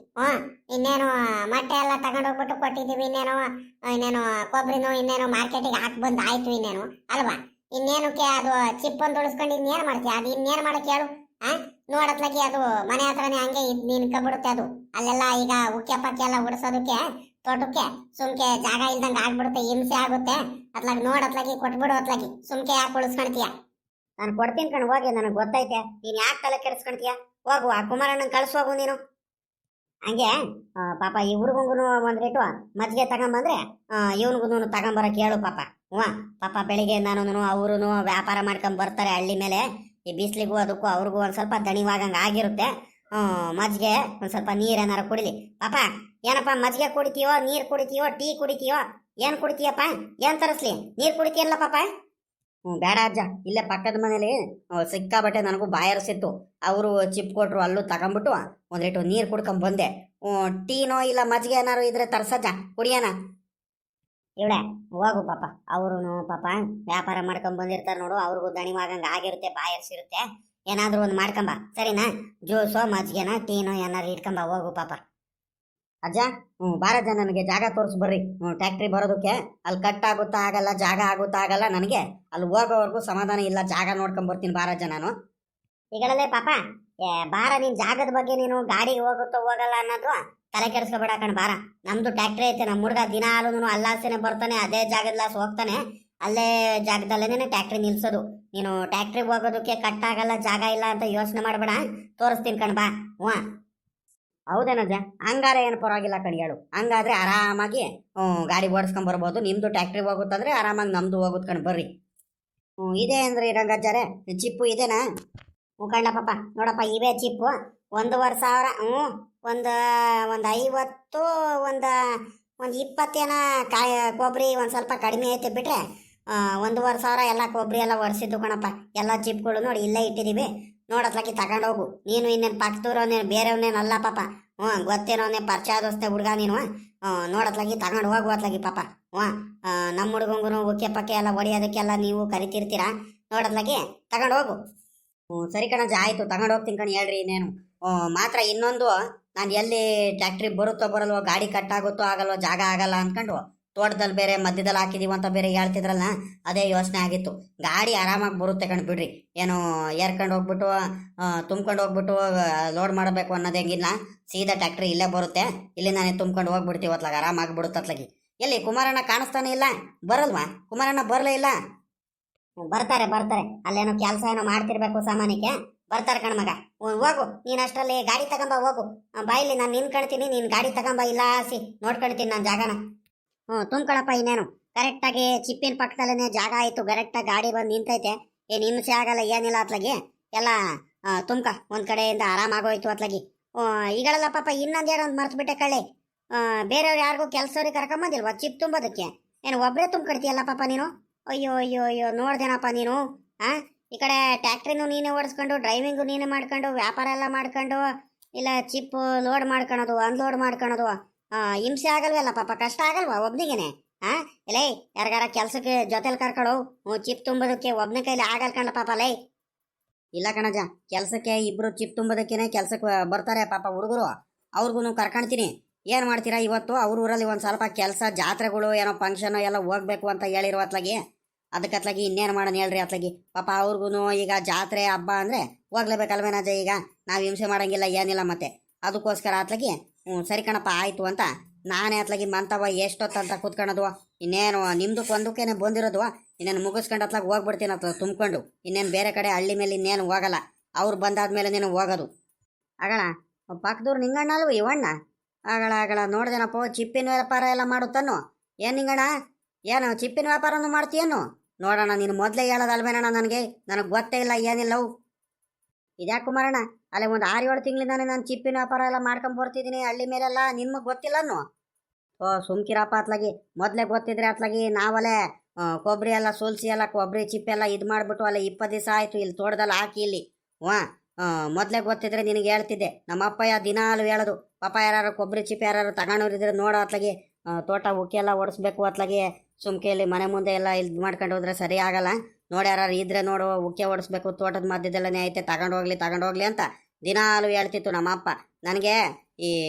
ಇನ್ನೇನು ಮೊಟ್ಟೆ ಎಲ್ಲ ತಗೊಂಡೋಗ್ಬಿಟ್ಟು ಕೊಟ್ಟಿದ್ದೀವಿ. ಇನ್ನೇನು ಕೊಬ್ಬರಿನೂ ಇನ್ನೇನು ಮಾರ್ಕೆಟಿಗೆ ಹಾಕಿ ಬಂದು ಆಯ್ತು ಇನ್ನೇನು ಅಲ್ವಾ. ಇನ್ನೇನಕ್ಕೆ ಅದು ಚಿಪ್ಪೊಂದು ಉಳಿಸ್ಕೊಂಡು ಇನ್ನೇನು ಮಾಡ್ತೀಯ, ಅದು ಇನ್ನೇನು ಮಾಡಕ್ಕೆ ಹೇಳು. ನೋಡತ್ಲಾಗಿ ಅದು ಮನೆ ಹತ್ರನೇ ಹಂಗೆ ನಿನ್ಕೊಬಿಡುತ್ತೆ ಅದು. ಅಲ್ಲೆಲ್ಲ ಈಗ ಉಕ್ಕೆ ಪಕ್ಕೆ ಎಲ್ಲ ಉಡಿಸೋದಕ್ಕೆ ತೋಟಕ್ಕೆ ಸುಮ್ಕೆ ಜಾಗ ಇಲ್ದಂಗೆ ಆಗ್ಬಿಡುತ್ತೆ, ಹಿಂಸೆ ಆಗುತ್ತೆ. ಅತ್ಲಾಗಿ ನೋಡತ್ಲಾಗಿ ಕೊಟ್ಬಿಡು ಅತ್ಲಾಗಿ, ಸುಮ್ಕೆ ಯಾಕೆ ಉಳಿಸ್ಕೊಳ್ತೀಯ? ನಾನು ಕೊಡ್ತೀನಿ ಕಣ್, ಹೋಗಿ, ನನಗೆ ಗೊತ್ತೈತೆ. ನೀನು ಯಾಕೆ ತಲೆ ಕೆಡಿಸ್ಕೊಳ್ತೀಯ? ಹೋಗು, ಆ ಕುಮಾರಣ್ಣನ ಕಳಿಸೋಗು ನೀನು. ಹಂಗೆ ಪಾಪ ಈ ಹುಡುಗಂಗೂ ಒಂದ್ರೇಟು ಮಜ್ಜಿಗೆ ತಗೊಂಬಂದ್ರೆ ಇವನಿಗೂ ತಗೊಂಬರಕ್ಕೆ ಹೇಳು ಪಾಪ. ಪಾಪ ಬೆಳಿಗ್ಗೆ ನಾನು ಅವರು ವ್ಯಾಪಾರ ಮಾಡ್ಕೊಂಡ್ ಬರ್ತಾರೆ ಹಳ್ಳಿ ಮೇಲೆ. ಈ ಬಿಸಿಲಿಗೂ ಅದಕ್ಕೂ ಅವ್ರಿಗೂ ಒಂದು ಸ್ವಲ್ಪ ದಣಿವಾಗಂಗೆ ಆಗಿರುತ್ತೆ. ಮಜ್ಜಿಗೆ ಒಂದು ಸ್ವಲ್ಪ ನೀರೇನಾರು ಕುಡಿಲಿ ಪಾಪ. ಏನಪ್ಪ ಮಜ್ಜಿಗೆ ಕುಡಿತೀಯೋ, ನೀರು ಕುಡಿತೀಯೋ, ಟೀ ಕುಡಿತೀಯೋ, ಏನು ಕುಡಿತೀಯಪ್ಪ? ಏನು ತರಿಸ್ಲಿ? ನೀರು ಕುಡಿತೀಯಲ್ಲ ಪಾಪ? ಬೇಡ ಅಜ್ಜ, ಇಲ್ಲೇ ಪಕ್ಕದ ಮನೇಲಿ ಸಿಕ್ಕಾಬಟ್ಟೆ ನನಗೂ ಬಾಯರ್ಸಿತ್ತು. ಅವರು ಚಿಪ್ ಕೊಟ್ರು, ಅಲ್ಲೂ ತಗೊಂಬಿಟ್ಟು ಒಂದೇಟು ನೀರು ಕುಡ್ಕೊಂಡ್ ಬಂದೆ. ಟೀನೋ ಇಲ್ಲ ಮಜ್ಜಿಗೆ ಏನಾರು ಇದ್ರೆ ತರ್ಸಜ್ಜ, ಕುಡಿಯೋಣ. ಇವಳೆ ಹೋಗು ಪಾಪ, ಅವರು ಪಾಪ ವ್ಯಾಪಾರ ಮಾಡ್ಕೊಂಡ್ ಬಂದಿರ್ತಾರೆ ನೋಡು, ಅವ್ರಿಗೂ ದಣಿವಾಗಂಗೆ ಆಗಿರುತ್ತೆ, ಬಾಯರ್ಸಿರುತ್ತೆ. ಏನಾದರೂ ಒಂದು ಮಾಡ್ಕೊಂಬ, ಸರಿನಾ? ಜ್ಯೂಸೋ ಮಜ್ಜಿಗೆನ ಟೀನೋ ಏನಾರು ಇಟ್ಕೊಂಬ, ಹೋಗು ಪಾಪ. ಅಜ್ಜ ಬಾರಜ್ಜ, ನನಗೆ ಜಾಗ ತೋರಿಸ್ ಬರ್ರಿ. ಟ್ಯಾಕ್ಟ್ರಿ ಬರೋದಕ್ಕೆ ಅಲ್ಲಿ ಕಟ್ ಆಗುತ್ತಾ ಆಗಲ್ಲ, ಜಾಗ ಆಗುತ್ತಾ ಆಗಲ್ಲ, ನನಗೆ ಅಲ್ಲಿ ಹೋಗೋವರೆಗೂ ಸಮಾಧಾನ ಇಲ್ಲ. ಜಾಗ ನೋಡ್ಕೊಂಡ್ ಬರ್ತೀನಿ ಬಾರಜ್ಜ ನಾನು. ಈಗಳಲ್ಲೇ ಪಾಪ ಬಾರ, ನೀನ್ ಜಾಗದ ಬಗ್ಗೆ ನೀನು ಗಾಡಿಗೆ ಹೋಗುತ್ತೋ ಹೋಗಲ್ಲ ಅನ್ನೋದು ತಲೆ ಕೆಡಿಸ್ಕೊಬೇಡ ಕಣ್. ಬಾರ, ನಮ್ದು ಟ್ಯಾಕ್ಟ್ರಿ ಐತೆ, ನಮ್ಮ ಹುಡುಗ ದಿನಾಲು ಅಲ್ಲಾಸನೆ ಬರ್ತಾನೆ, ಅದೇ ಜಾಗದಲ್ಲಾಸ ಹೋಗ್ತಾನೆ, ಅಲ್ಲೇ ಜಾಗದಲ್ಲೇನೆ ಟ್ಯಾಕ್ಟ್ರಿ ನಿಲ್ಸೋದು. ನೀನು ಟ್ಯಾಕ್ಟ್ರಿಗೆ ಹೋಗೋದಕ್ಕೆ ಕಟ್ ಆಗಲ್ಲ, ಜಾಗ ಇಲ್ಲ ಅಂತ ಯೋಚನೆ ಮಾಡಬೇಡ, ತೋರಿಸ್ತೀನಿ ಕಣ್ ಬಾ. ಹೌದೇನಜ್ಜ? ಹಂಗಾರೆ ಏನು ಪರವಾಗಿಲ್ಲ ಕಣ್, ಹೇಳು. ಹಂಗಾದ್ರೆ ಆರಾಮಾಗಿ ಗಾಡಿ ಓಡಿಸ್ಕೊಂಡ್ ಬರ್ಬೋದು. ನಿಮ್ದು ಟ್ಯಾಕ್ಟ್ರಿ ಹೋಗುತ್ತಂದ್ರೆ ಆರಾಮಾಗಿ ನಮ್ದು ಹೋಗುತ್ತೆ ಕಣ್, ಬರ್ರಿ. ಇದೆ ಅಂದ್ರೆ ರಂಗಜ್ಜಾರೆ, ಚಿಪ್ಪು ಇದೆನಾ? ಕಣ್ಣ ಪಾಪ, ನೋಡಪ್ಪ ಇವೇ ಚಿಪ್ಪು 1,500. ಒಂದು 50, ಒಂದು 20 ಕಾಯಿ ಕೊಬ್ಬರಿ ಒಂದು ಸ್ವಲ್ಪ ಕಡಿಮೆ ಐತೆ ಬಿಟ್ರೆ 1,500 ಎಲ್ಲ ಕೊಬ್ಬರಿ ಎಲ್ಲ ಒಡಿಸಿದ್ದು ಕಣಪ್ಪ. ಎಲ್ಲ ಚಿಪ್ಗಳು ನೋಡಿ ಇಲ್ಲೇ ಇಟ್ಟಿದ್ದೀವಿ, ನೋಡತ್ಲಾಗಿ ತಗೊಂಡೋಗು. ನೀನು ಇನ್ನೇನು ಪಕ್ಕದೂರವನೇನು ಬೇರೆಯವನೇನಲ್ಲ ಪಾಪ. ಗೊತ್ತೇನೋನೇ ಪರಿಚಯ ಆದೋಸ್ತೆ ಹುಡುಗ ನೀನು. ನೋಡತ್ಲಾಗಿ ತಗೊಂಡು ಹೋಗುವತ್ಲಾಗಿ ಪಾಪ. ನಮ್ಮ ಹುಡುಗಂಗೂ ಉಕ್ಕೆ ಪಕ್ಕೆ ಎಲ್ಲ ಹೊಡಿಯೋದಕ್ಕೆಲ್ಲ ನೀವು ಕರಿತಿರ್ತೀರಾ, ನೋಡತ್ಲಾಗಿ ತಗೊಂಡು ಹೋಗು. ಸರಿ ಕಣಜ್ಜ, ಆಯಿತು, ತಗೊಂಡು ಹೋಗ್ತೀನಿ ಕಣ್, ಹೇಳ್ರಿ ಇನ್ನೇನು. ಮಾತ್ರ ಇನ್ನೊಂದು ನಾನು ಎಲ್ಲಿ ಟ್ಯಾಕ್ಟ್ರಿ ಬರುತ್ತೋ ಬರಲ್ವೋ ಗಾಡಿ ಕಟ್ಟಾಗುತ್ತೋ ಆಗಲ್ವೋ ಜಾಗ ಆಗಲ್ಲ ಅಂದ್ಕೊಂಡು ತೋಟದಲ್ಲಿ ಬೇರೆ ಮಧ್ಯದಲ್ಲಿ ಹಾಕಿದೀವಿ ಅಂತ ಬೇರೆ ಹೇಳ್ತಿದ್ರಲ್ಲ, ಅದೇ ಯೋಚನೆ ಆಗಿತ್ತು. ಗಾಡಿ ಆರಾಮಾಗಿ ಬರುತ್ತೆ ಕಣ್ ಬಿಡ್ರಿ. ಏನು ಏರ್ಕೊಂಡು ಹೋಗ್ಬಿಟ್ಟು ತುಂಬ್ಕೊಂಡು ಹೋಗ್ಬಿಟ್ಟು ಲೋಡ್ ಮಾಡಬೇಕು ಅನ್ನೋದೇಗಿಲ್ಲ. ಸೀದಾ ಟ್ಯಾಕ್ಟ್ರಿ ಇಲ್ಲೇ ಬರುತ್ತೆ, ಇಲ್ಲಿ ನಾನೇ ತುಂಬ್ಕೊಂಡು ಹೋಗ್ಬಿಡ್ತೀವಿ ಅತ್ಲಾಗ ಆರಾಮಾಗಿ ಬಿಡುತ್ತೆ ಅತ್ಲಾಗಿ. ಎಲ್ಲಿ ಕುಮಾರಣ್ಣ ಕಾಣಿಸ್ತಾನೆ ಇಲ್ಲ, ಬರಲ್ವಾ? ಕುಮಾರಣ್ಣ ಬರಲೇ ಇಲ್ಲ. ಬರ್ತಾರೆ ಬರ್ತಾರೆ, ಅಲ್ಲೇನೋ ಕೆಲಸ ಏನೋ ಮಾಡ್ತಿರ್ಬೇಕು ಸಾಮಾನ್ಯಕ್ಕೆ, ಬರ್ತಾರೆ ಕಣ್ಮಗ. ಹೋಗು ನೀನ್ ಅಷ್ಟರಲ್ಲಿ ಗಾಡಿ ತಗೊಂಬ ಹೋಗು. ಬಾಯಿಲಿ ನಾನು ನಿನ್ಕೊಳ್ತೀನಿ, ನೀನ್ ಗಾಡಿ ತಗೊಂಬ, ಇಲ್ಲ ಆಸಿ ನೋಡ್ಕೊಳ್ತೀನಿ ನಾನು ಜಾಗನ. ತುಂಬ್ಕೊಳಪ್ಪ. ಇನ್ನೇನು ಕರೆಕ್ಟಾಗಿ ಚಿಪ್ಪಿನ ಪಕ್ಕದಲ್ಲೇ ಜಾಗ ಆಯ್ತು, ಕರೆಕ್ಟಾಗಿ ಗಾಡಿ ಬಂದು ನಿಂತೈತೆ. ಏನು ಹಿಂಸೆ ಆಗಲ್ಲ ಏನಿಲ್ಲ ಅತ್ಲಾಗಿ, ಎಲ್ಲ ತುಂಬ್ಕ ಒಂದ್ ಕಡೆಯಿಂದ ಆರಾಮಾಗೋಯ್ತು ಅತ್ಲಾಗಿ. ಈಗಳಲ್ಲ ಪಾಪ ಇನ್ನೊಂದೇನೋ ಒಂದು ಮರ್ತ್ಬಿಟ್ಟೆ ಕಳ್ಳೆ. ಬೇರೆಯವ್ರು ಯಾರಿಗೂ ಕೆಲಸವ್ರಿಗೆ ಕರ್ಕೊಂಬಂದಿಲ್ವಾ ಚಿಪ್ ತುಂಬೋದಕ್ಕೆ? ಏನು ಒಬ್ಬರೇ ತುಂಬ್ಕೊಡ್ತೀಯಲ್ಲ ಪಾಪ ನೀನು? ಅಯ್ಯೋ ಅಯ್ಯೋ ಅಯ್ಯೋ, ನೋಡ್ದೇನಪ್ಪ ನೀನು. ಈ ಕಡೆ ಟ್ಯಾಕ್ಟ್ರಿನೂ ನೀನೇ ಓಡಿಸ್ಕೊಂಡು, ಡ್ರೈವಿಂಗು ನೀನೇ ಮಾಡ್ಕೊಂಡು, ವ್ಯಾಪಾರ ಎಲ್ಲ ಮಾಡ್ಕೊಂಡು, ಇಲ್ಲ ಚಿಪ್ ಲೋಡ್ ಮಾಡ್ಕೊಳೋದು ಅನ್ಲೋಡ್ ಮಾಡ್ಕೊಳೋದು, ಹಿಂಸೆ ಆಗಲ್ವಲ್ಲ ಪಾಪ, ಕಷ್ಟ ಆಗಲ್ವಾ ಒಬ್ನಿಗೇನೆ? ಇಲ್ಲೇ ಯಾರಿಗಾರ ಕೆಲ್ಸಕ್ಕೆ ಜೊತೆಲಿ ಕರ್ಕೊಳ್ಳೋ, ಚಿಪ್ ತುಂಬೋದಕ್ಕೆ ಒಬ್ನ ಕೈಲಿ ಆಗಲ್ ಕಣ್ಣ ಪಾಪ ಲೈ. ಇಲ್ಲ ಕಣಜ, ಕೆಲ್ಸಕ್ಕೆ ಇಬ್ರು ಚಿಪ್ ತುಂಬೋದಕ್ಕೇನೆ ಕೆಲ್ಸಕ್ಕೆ ಬರ್ತಾರೆ ಪಾಪ ಹುಡುಗರು, ಅವ್ರಿಗೂ ಕರ್ಕೊಳ್ತೀನಿ. ಏನು ಮಾಡ್ತೀರಾ ಇವತ್ತು? ಅವ್ರ ಊರಲ್ಲಿ ಒಂದು ಸ್ವಲ್ಪ ಕೆಲಸ, ಜಾತ್ರೆಗಳು ಏನೋ ಫಂಕ್ಷನ್ ಎಲ್ಲ ಹೋಗ್ಬೇಕು ಅಂತ ಹೇಳಿರೋ ಅತ್ಲಾಗಿ, ಅದಕ್ಕೆ ಅತ್ಲಾಗಿ ಇನ್ನೇನು ಮಾಡೋಣ ಹೇಳ್ರಿ ಅತ್ಲಾಗಿ. ಪಾಪ ಅವ್ರಿಗೂ ಈಗ ಜಾತ್ರೆ ಹಬ್ಬ ಅಂದರೆ ಹೋಗ್ಲೇಬೇಕಲ್ವೇನಜ? ಈಗ ನಾವು ಹಿಂಸೆ ಮಾಡೋಂಗಿಲ್ಲ ಏನಿಲ್ಲ, ಮತ್ತೆ ಅದಕ್ಕೋಸ್ಕರ ಅತ್ಲಾಗಿ ಸರಿ ಕಣಪ್ಪ ಆಯಿತು ಅಂತ ನಾನೇ ಅತ್ಲಾಗಿ ಮಂತವ ಎಷ್ಟೊತ್ತಂತ ಕೂತ್ಕೊಳ್ಳೋದು. ಇನ್ನೇನು ನಿಮ್ದಕ್ಕೆ ಒಂದಕ್ಕೇನೆ ಬಂದಿರೋದು, ಇನ್ನೇನು ಮುಗಿಸ್ಕೊಂಡು ಅತ್ಲಾಗ ಹೋಗ್ಬಿಡ್ತೀನಿ ಅತ್ಲ ತುಂಬ್ಕೊಂಡು. ಇನ್ನೇನು ಬೇರೆ ಕಡೆ ಹಳ್ಳಿ ಮೇಲೆ ಇನ್ನೇನು ಹೋಗಲ್ಲ, ಅವ್ರು ಬಂದಾದ್ಮೇಲೆ ನೀನು ಹೋಗೋದು. ಆಗಳ ಪಕ್ಕದವ್ರು ನಿಂಗಣ್ಣ ಅಲ್ವ ಇವಣ್ಣ? ಆಗಳ ನೋಡ್ದೇನಪ್ಪ, ಚಿಪ್ಪಿನ ವ್ಯಾಪಾರ ಎಲ್ಲ ಮಾಡುತ್ತಾನು. ಏನು ನಿಂಗಣ್ಣ, ಏನು ಚಿಪ್ಪಿನ ವ್ಯಾಪಾರನೂ ಮಾಡ್ತೀಯೇನು? ನೋಡೋಣ, ನೀನು ಮೊದಲೇ ಹೇಳೋದಲ್ವೇನಣ್ಣ ನನಗೆ ಗೊತ್ತೇ ಇಲ್ಲ ಏನಿಲ್ಲವು. ಇದ್ಯಾಕೆ ಕುಮಾರಣ್ಣ, ಅಲ್ಲೇ ಒಂದು 6-7 ತಿಂಗಳಿಂದಾನೆ ನಾನು ಚಿಪ್ಪಿನ ವ್ಯಾಪಾರ ಎಲ್ಲ ಮಾಡ್ಕೊಂಡು ಬರ್ತಿದ್ದೀನಿ ಹಳ್ಳಿ ಮೇಲೆಲ್ಲ, ನಿಮ್ಗೆ ಗೊತ್ತಿಲ್ಲನು? ಸುಮ್ಕಿರಪ್ಪ ಅತ್ಲಾಗಿ, ಮೊದಲೇ ಗೊತ್ತಿದ್ರೆ ಅತ್ಲಾಗಿ ನಾವಲ್ಲೇ ಕೊಬ್ಬರಿ ಎಲ್ಲ ಸುಲ್ಸಿ ಎಲ್ಲ ಕೊಬ್ಬರಿ ಚಿಪ್ಪೆಲ್ಲ ಇದು ಮಾಡಿಬಿಟ್ಟು ಅಲ್ಲೇ 20 ದಿವಸ ಆಯಿತು ಇಲ್ಲಿ ತೋಟದಲ್ಲಿ ಹಾಕಿ ಇಲ್ಲಿ. ಮೊದಲೇ ಗೊತ್ತಿದ್ರೆ ನಿನಗೆ ಹೇಳ್ತಿದ್ದೆ. ನಮ್ಮ ಅಪ್ಪಯ್ಯ ದಿನಾಲು ಹೇಳೋದು, ಪಾಪ ಯಾರು ಕೊಬ್ಬರಿ ಚಿಪ್ಪು ಯಾರು ತಗೊಂಡವ್ರಿದ್ರೆ ನೋಡೋ ಅತ್ಲಾಗಿ ತೋಟ ಉಕ್ಕಿ ಎಲ್ಲ ಓಡಿಸ್ಬೇಕು ಅತ್ಲಾಗಿ, ಸುಮ್ಕೆಯಲ್ಲಿ ಮನೆ ಮುಂದೆ ಎಲ್ಲ ಇದು ಮಾಡ್ಕೊಂಡು ಹೋದ್ರೆ ಸರಿ ಆಗಲ್ಲ. ನೋಡಿ ಯಾರು ಇದ್ರೆ ನೋಡು, ಉಕ್ಕೆ ಓಡಿಸ್ಬೇಕು, ತೋಟದ ಮಧ್ಯದಲ್ಲೇ ಐತೆ, ತಗೊಂಡು ಹೋಗ್ಲಿ ಅಂತ ದಿನಾಲು ಹೇಳ್ತಿತ್ತು ನಮ್ಮ ಅಪ್ಪ ನನಗೆ.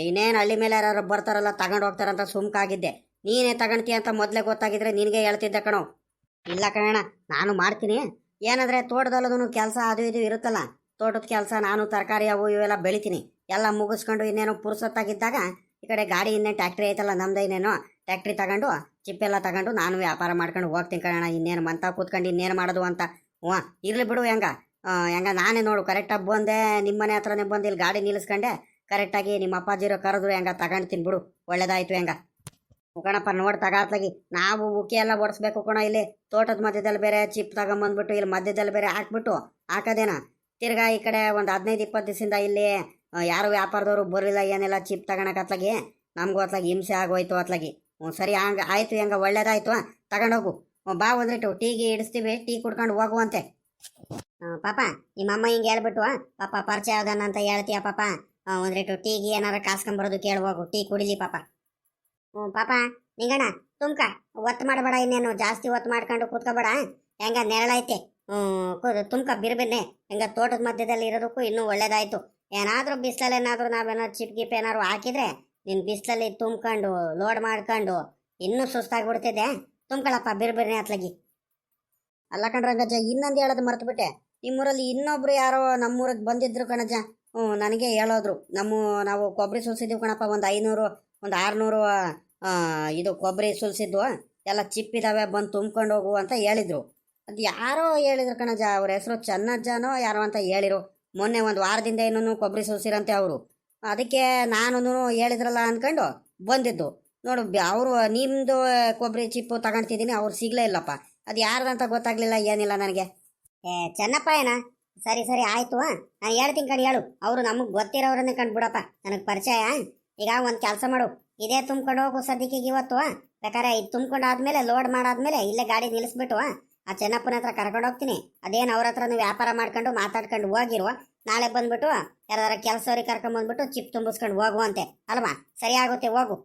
ಇನ್ನೇನು ಹಳ್ಳಿ ಮೇಲೆ ಯಾರು ಬರ್ತಾರಲ್ಲ ತಗೊಂಡು ಹೋಗ್ತಾರಂತ ಸುಮ್ಕಾಗಿದ್ದೆ. ನೀನೇ ತಗೊಳ್ತೀಯ ಅಂತ ಮೊದಲೇ ಗೊತ್ತಾಗಿದ್ರೆ ನಿನಗೆ ಹೇಳ್ತಿದ್ದೆ ಕಣೋ. ಇಲ್ಲ ಕಣಣ್ಣ, ನಾನು ಮಾಡ್ತೀನಿ. ಏನಂದರೆ ತೋಟದಲ್ಲೂ ಕೆಲಸ ಅದು ಇದು ಇರುತ್ತಲ್ಲ, ತೋಟದ ಕೆಲಸ, ನಾನು ತರಕಾರಿ ಅವು ಇವೆಲ್ಲ ಬೆಳಿತೀನಿ. ಎಲ್ಲ ಮುಗಿಸ್ಕೊಂಡು ಇನ್ನೇನು ಪುರ್ಸೊತ್ತಾಗಿದ್ದಾಗ ಈ ಕಡೆ ಗಾಡಿ ಇನ್ನೇನು ಟ್ಯಾಕ್ಟ್ರಿ ಐತಲ್ಲ ನಮ್ದು, ಇನ್ನೇನು ಟ್ಯಾಕ್ಟ್ರಿ ತಗೊಂಡು ಚಿಪ್ಪೆಲ್ಲ ತಗೊಂಡು ನಾನು ವ್ಯಾಪಾರ ಮಾಡ್ಕೊಂಡು ಹೋಗ್ತೀನಿ ಕಣಣ್ಣ. ಇನ್ನೇನು ಮಂತ ಕೂತ್ಕೊಂಡು ಇನ್ನೇನು ಮಾಡೋದು ಅಂತ. ಇರ್ಲಿ ಬಿಡು, ಹೆಂಗ ನಾನೇ ನೋಡು ಕರೆಕ್ಟಾಗಿ ಬಂದೆ, ನಿಮ್ಮನೆ ಹತ್ರನೇ ಬಂದು ಇಲ್ಲಿ ಗಾಡಿ ನಿಲ್ಲಿಸ್ಕೊಂಡೆ, ಕರೆಕ್ಟಾಗಿ ನಿಮ್ಮ ಅಪ್ಪಾಜಿರೋ ಕರೆದ್ರು ತಗೊಂಡ್ತೀನಿ ಬಿಡು, ಒಳ್ಳೇದಾಯ್ತು. ಕಣಪ್ಪ ನೋಡಿ ತಗಾತ್ಲಾಗಿ ನಾವು ಉಕ್ಕಿ ಎಲ್ಲ ಓಡಿಸ್ಬೇಕು ಕಣ. ಇಲ್ಲಿ ತೋಟದ ಮಧ್ಯದಲ್ಲಿ ಬೇರೆ ಚಿಪ್ ತಗೊಂಬಂದ್ಬಿಟ್ಟು ಇಲ್ಲಿ ಮಧ್ಯದಲ್ಲಿ ಬೇರೆ ಹಾಕೋದೇನ. ತಿರ್ಗಾ ಈ ಕಡೆ ಒಂದು 15-20 ದಿವಸದಿಂದ ಇಲ್ಲಿ ಯಾರು ವ್ಯಾಪಾರದವರು ಬರಲಿಲ್ಲ, ಏನೆಲ್ಲ ಚಿಪ್ ತಗೊಳಕತ್ಲಾಗಿ ನಮಗೂ ಅತ್ಲಾಗಿ ಹಿಂಸೆ ಆಗೋಯ್ತು ಅತ್ಲಾಗಿ. ಸರಿ ಆಯಿತು, ಒಳ್ಳೇದಾಯ್ತು. ತಗೊಂಡೋಗು, ಬಾ ಒಂದ್ರಿಟ್ಟು ಟೀಗೆ ಇಡಿಸ್ತೀವಿ, ಟೀ ಕುಡ್ಕೊಂಡು ಹೋಗುವಂತೆ. ಪಾಪ ನಿಮ್ಮಮ್ಮ ಹಿಂಗೆ ಹೇಳ್ಬಿಟ್ಟು ಪಾಪ ಪರಿಚಯ ಆಗೋದನ್ನ ಅಂತ ಹೇಳ್ತೀಯ ಪಾಪ, ಒಂದ್ರಿಟ್ಟು ಟೀಗೆ ಏನಾರ ಕಾಸ್ಕೊಂಬರೋದು ಕೇಳುವಾಗು, ಟೀ ಕುಡಿಲಿ ಪಾಪ. ಪಾಪ ನಿಂಗಣ್ಣ ತುಮ್ಕ ಒತ್ತು ಮಾಡಬೇಡ, ಇನ್ನೇನು ಜಾಸ್ತಿ ಒತ್ತು ಮಾಡ್ಕೊಂಡು ಕೂತ್ಕೋಬೇಡ. ನೆರಳೈತೆ, ತುಮ್ಕ ಬಿರ್ಬಿನ್ನೆ. ತೋಟದ ಮಧ್ಯದಲ್ಲಿ ಇರೋದಕ್ಕೂ ಇನ್ನೂ ಒಳ್ಳೇದಾಯ್ತು. ಏನಾದರೂ ಬಿಸಿಲಲ್ಲಿ ಏನಾದರೂ ನಾವೇನಾದ್ರು ಚಿಪ್ ಗಿಪ್ ಏನಾದ್ರು ಹಾಕಿದ್ರೆ ನಿನ್ನ ಬಿಸಿಲಲ್ಲಿ ತುಂಬ್ಕೊಂಡು ಲೋಡ್ ಮಾಡ್ಕೊಂಡು ಇನ್ನೂ ಸುಸ್ತಾಗ್ಬಿಡ್ತಿದ್ದೆ. ತುಂಬ್ಕೊಳಪ್ಪ ಬಿರ್ಬಿರ್ನೆ ಅತ್ಲಾಗಿ. ಅಲ್ಲ ಕಣ್ರಂಗಜ್ಜ, ಇನ್ನೊಂದು ಹೇಳೋದು ಮರ್ತುಬಿಟ್ಟೆ. ನಿಮ್ಮೂರಲ್ಲಿ ಇನ್ನೊಬ್ರು ಯಾರೋ ನಮ್ಮೂರಿಗೆ ಬಂದಿದ್ರು ಕಣಜ್ಜ. ನನಗೆ ಹೇಳೋದ್ರು, ನಾವು ಕೊಬ್ಬರಿ ಸುಲ್ಸಿದ್ವಿ ಕಣಪ್ಪ, ಒಂದು 500 ಒಂದು 600 ಇದು ಕೊಬ್ಬರಿ ಸುಲ್ಸಿದ್ವು, ಎಲ್ಲ ಚಿಪ್ಪಿದಾವೆ, ಬಂದು ತುಂಬ್ಕೊಂಡು ಹೋಗು ಅಂತ ಹೇಳಿದ್ರು. ಅದು ಯಾರೋ ಹೇಳಿದ್ರು ಕಣಜ್ಜ, ಅವ್ರ ಹೆಸರು ಚನ್ನಜ್ಜನೋ ಯಾರೋ ಅಂತ ಹೇಳಿರು. ಮೊನ್ನೆ ಒಂದು ವಾರದಿಂದ ಏನೂ ಕೊಬ್ಬರಿ ಸುಲ್ಸಿರಂತೆ ಅವರು. ಅದಕ್ಕೆ ನಾನು ಹೇಳಿದ್ರಲ್ಲ ಅಂದ್ಕೊಂಡು ಬಂದಿದ್ದು. ನೋಡು, ಅವರು ನಿಮ್ಮದು ಕೊಬ್ಬರಿ ಚಿಪ್ಪು ತಗೊಳ್ತಿದ್ದೀನಿ, ಅವ್ರು ಸಿಗಲೇ ಇಲ್ಲಪ್ಪ. ಅದು ಯಾರ್ದಂತ ಗೊತ್ತಾಗ್ಲಿಲ್ಲ, ಏನಿಲ್ಲ ನನಗೆ. ಚೆನ್ನಪ್ಪ ಏನ? ಸರಿ ಆಯಿತು, ನಾನು ಹೇಳ್ತೀನಿ ಕಣ್, ಹೇಳು. ಅವರು ನಮಗೆ ಗೊತ್ತಿರೋರನ್ನೇ ಕಂಡು ಬಿಡಪ್ಪ, ನನಗೆ ಪರಿಚಯ. ಈಗ ಒಂದು ಕೆಲಸ ಮಾಡು, ಇದೇ ತುಂಬ್ಕೊಂಡು ಹೋಗು ಸದ್ಯಕ್ಕೆ ಇವತ್ತು. ಬೇಕಾರೆ ಇದು ತುಂಬ್ಕೊಂಡು ಆದ್ಮೇಲೆ ಲೋಡ್ ಮಾಡಾದ್ಮೇಲೆ ಇಲ್ಲೇ ಗಾಡಿ ನಿಲ್ಲಿಸ್ಬಿಟ್ಟು ಆ ಚೆನ್ನಪ್ಪನ ಹತ್ರ ಕರ್ಕೊಂಡು ಹೋಗ್ತೀನಿ. ಅದೇನು ಅವ್ರ ಹತ್ರನೂ ವ್ಯಾಪಾರ ಮಾಡ್ಕೊಂಡು ಮಾತಾಡ್ಕೊಂಡು ಹೋಗಿರುವ, ನಾಳೆ ಬಂದ್ಬಿಟ್ಟು ಯಾರಾರ ಕೆಲಸವ್ರಿಗೆ ಕರ್ಕೊಂಡ್ ಬಂದ್ಬಿಟ್ಟು ಚಿಪ್ ತುಂಬಿಸ್ಕೊಂಡು ಹೋಗುವಂತೆ ಅಲ್ವಾ? ಸರಿ ಆಗುತ್ತೆ, ಹೋಗು.